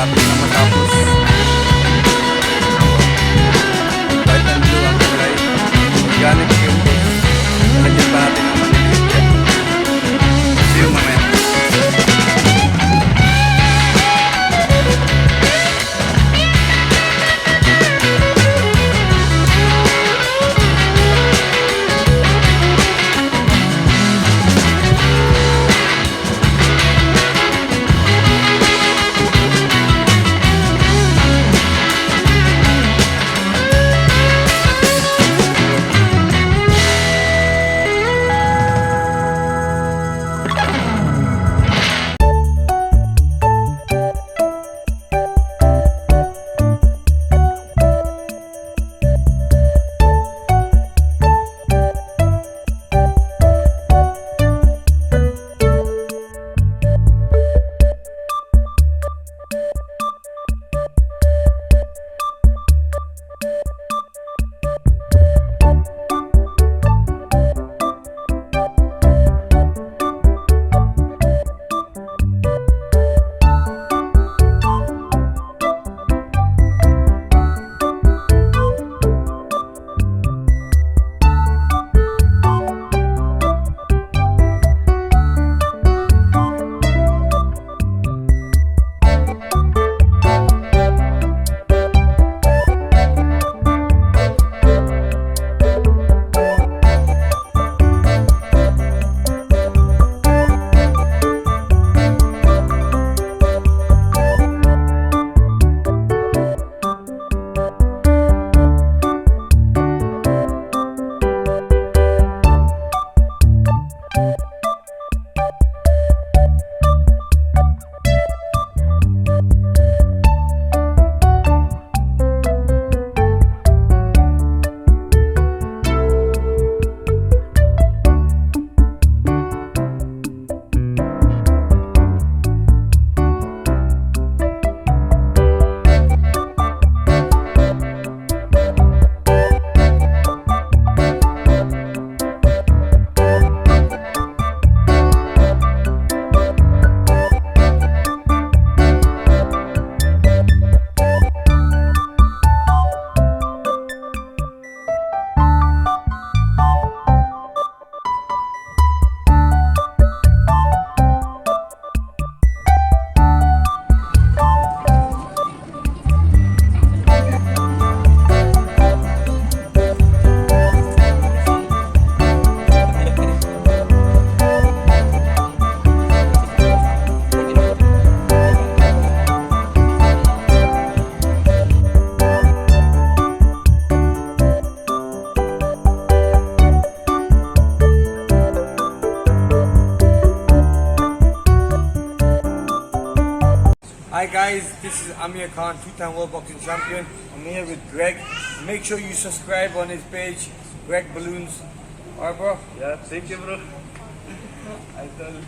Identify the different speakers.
Speaker 1: malapit na matapos. White and blue ang kulay. Organic yung lalagyan pa natin ang maliliit yan. See you mamaya. Hi guys, this is Amir Khan, two-time world boxing champion. I'm here with Greg. Make sure you subscribe on his page, Greg Balloons. Alright bro?
Speaker 2: Yeah, thank you bro.
Speaker 1: I tell you.